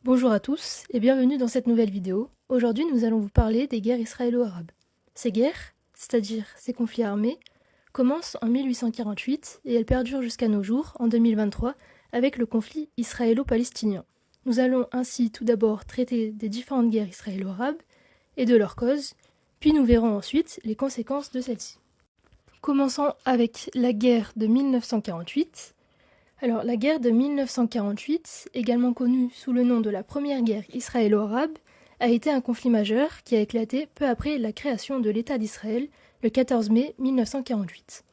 Bonjour à tous et bienvenue dans cette nouvelle vidéo. Aujourd'hui, nous allons vous parler des guerres israélo-arabes. Ces guerres, c'est-à-dire ces conflits armés, commencent en 1848 et elles perdurent jusqu'à nos jours, en 2023, avec le conflit israélo-palestinien. Nous allons ainsi tout d'abord traiter des différentes guerres israélo-arabes et de leurs causes, puis nous verrons ensuite les conséquences de celles-ci. Commençons avec la guerre de 1948. Alors, la guerre de 1948, également connue sous le nom de la Première Guerre israélo-arabe, a été un conflit majeur qui a éclaté peu après la création de l'État d'Israël le 14 mai 1948.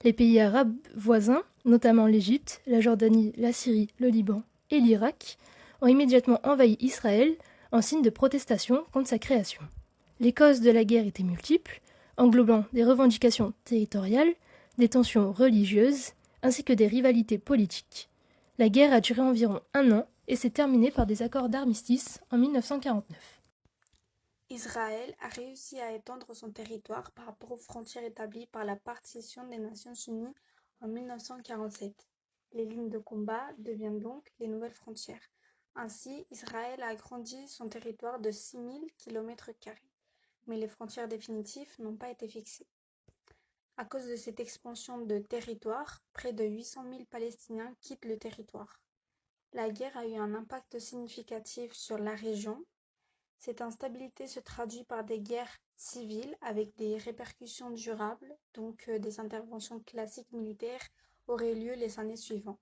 Les pays arabes voisins, notamment l'Égypte, la Jordanie, la Syrie, le Liban et l'Irak, ont immédiatement envahi Israël en signe de protestation contre sa création. Les causes de la guerre étaient multiples, englobant des revendications territoriales, des tensions religieuses, ainsi que des rivalités politiques. La guerre a duré environ un an et s'est terminée par des accords d'armistice en 1949. Israël a réussi à étendre son territoire par rapport aux frontières établies par la partition des Nations unies en 1947. Les lignes de combat deviennent donc les nouvelles frontières. Ainsi, Israël a agrandi son territoire de 6 000 km², mais les frontières définitives n'ont pas été fixées. À cause de cette expansion de territoire, près de 800 000 Palestiniens quittent le territoire. La guerre a eu un impact significatif sur la région. Cette instabilité se traduit par des guerres civiles avec des répercussions durables, donc des interventions classiques militaires auraient lieu les années suivantes.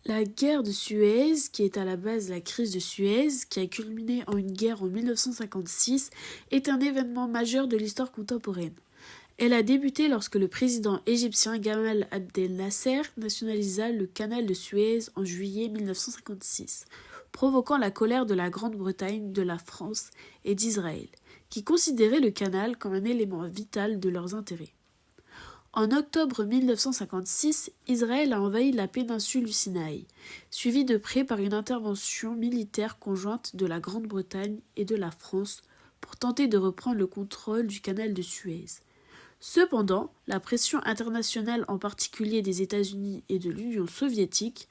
La guerre de Suez, qui est à la base la crise de Suez, qui a culminé en une guerre en 1956, est un événement majeur de l'histoire contemporaine. Elle a débuté lorsque le président égyptien Gamal Abdel Nasser nationalisa le canal de Suez en juillet 1956, provoquant la colère de la Grande-Bretagne, de la France et d'Israël, qui considéraient le canal comme un élément vital de leurs intérêts. En octobre 1956, Israël a envahi la péninsule du Sinaï, suivie de près par une intervention militaire conjointe de la Grande-Bretagne et de la France pour tenter de reprendre le contrôle du canal de Suez. Cependant, la pression internationale, en particulier des États-Unis et de l'Union soviétique,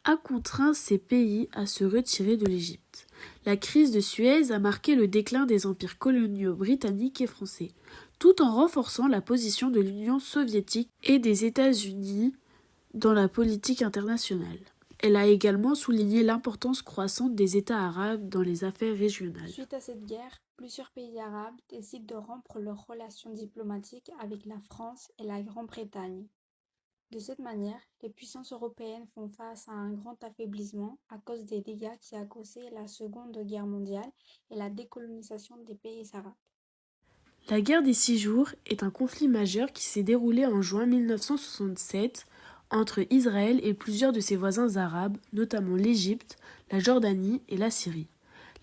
a contraint ces pays à se retirer de l'Égypte. La crise de Suez a marqué le déclin des empires coloniaux britanniques et français, tout en renforçant la position de l'Union soviétique et des États-Unis dans la politique internationale. Elle a également souligné l'importance croissante des États arabes dans les affaires régionales. Suite à cette guerre, plusieurs pays arabes décident de rompre leurs relations diplomatiques avec la France et la Grande-Bretagne. De cette manière, les puissances européennes font face à un grand affaiblissement à cause des dégâts qui a causé la Seconde Guerre mondiale et la décolonisation des pays arabes. La guerre des 6 jours est un conflit majeur qui s'est déroulé en juin 1967 entre Israël et plusieurs de ses voisins arabes, notamment l'Égypte, la Jordanie et la Syrie.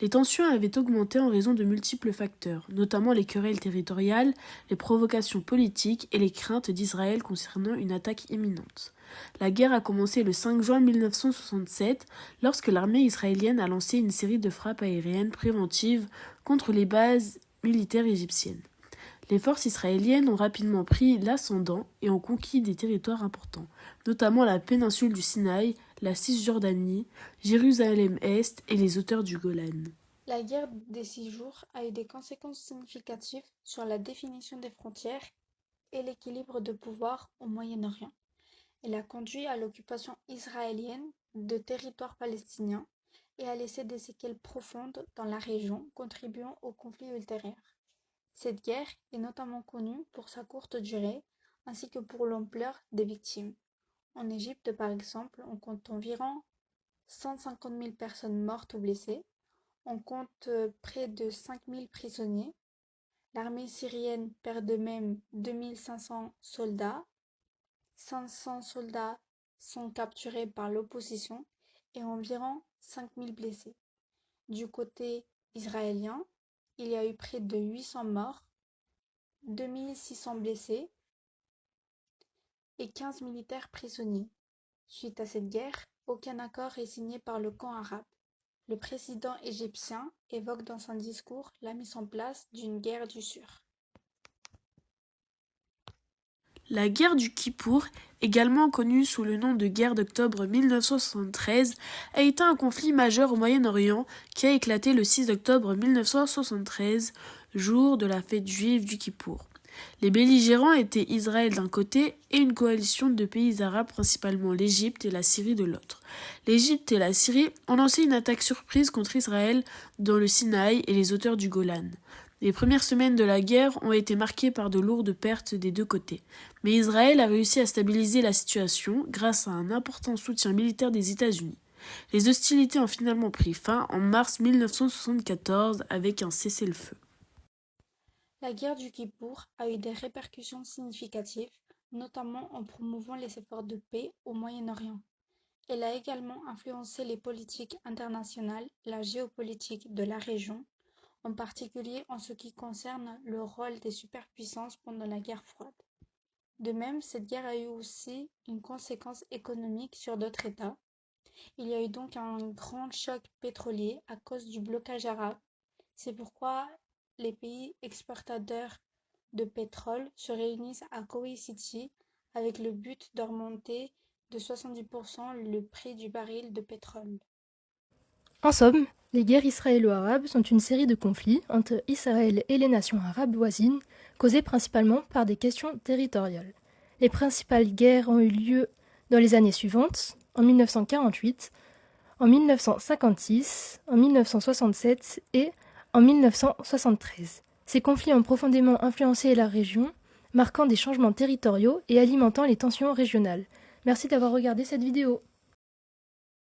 Les tensions avaient augmenté en raison de multiples facteurs, notamment les querelles territoriales, les provocations politiques et les craintes d'Israël concernant une attaque imminente. La guerre a commencé le 5 juin 1967 lorsque l'armée israélienne a lancé une série de frappes aériennes préventives contre les bases militaires égyptiennes. Les forces israéliennes ont rapidement pris l'ascendant et ont conquis des territoires importants, notamment la péninsule du Sinaï, la Cisjordanie, Jérusalem-Est et les hauteurs du Golan. La guerre des 6 jours a eu des conséquences significatives sur la définition des frontières et l'équilibre de pouvoir au Moyen-Orient. Elle a conduit à l'occupation israélienne de territoires palestiniens et a laissé des séquelles profondes dans la région, contribuant au conflit ultérieur. Cette guerre est notamment connue pour sa courte durée ainsi que pour l'ampleur des victimes. En Égypte, par exemple, on compte environ 150 000 personnes mortes ou blessées. On compte près de 5 000 prisonniers. L'armée syrienne perd de même 2 500 soldats. 500 soldats sont capturés par l'opposition et environ 5 000 blessés. Du côté israélien, il y a eu près de 800 morts, 2 600 blessés et 15 militaires prisonniers. Suite à cette guerre, aucun accord est signé par le camp arabe. Le président égyptien évoque dans son discours la mise en place d'une guerre d'usure. La guerre du Kippour, également connue sous le nom de guerre d'octobre 1973, a été un conflit majeur au Moyen-Orient qui a éclaté le 6 octobre 1973, jour de la fête juive du Kippour. Les belligérants étaient Israël d'un côté et une coalition de pays arabes, principalement l'Égypte et la Syrie de l'autre. L'Égypte et la Syrie ont lancé une attaque surprise contre Israël dans le Sinaï et les hauteurs du Golan. Les premières semaines de la guerre ont été marquées par de lourdes pertes des deux côtés. Mais Israël a réussi à stabiliser la situation grâce à un important soutien militaire des États-Unis. Les hostilités ont finalement pris fin en mars 1974 avec un cessez-le-feu. La guerre du Kippour a eu des répercussions significatives, notamment en promouvant les efforts de paix au Moyen-Orient. Elle a également influencé les politiques internationales et la géopolitique de la région, en particulier en ce qui concerne le rôle des superpuissances pendant la guerre froide. De même, cette guerre a eu aussi une conséquence économique sur d'autres États. Il y a eu donc un grand choc pétrolier à cause du blocage arabe. C'est pourquoi les pays exportateurs de pétrole se réunissent à Kuwait City avec le but de remonter de 70% le prix du baril de pétrole. En somme, les guerres israélo-arabes sont une série de conflits entre Israël et les nations arabes voisines, causés principalement par des questions territoriales. Les principales guerres ont eu lieu dans les années suivantes, en 1948, en 1956, en 1967 et en 1973. Ces conflits ont profondément influencé la région, marquant des changements territoriaux et alimentant les tensions régionales. Merci d'avoir regardé cette vidéo.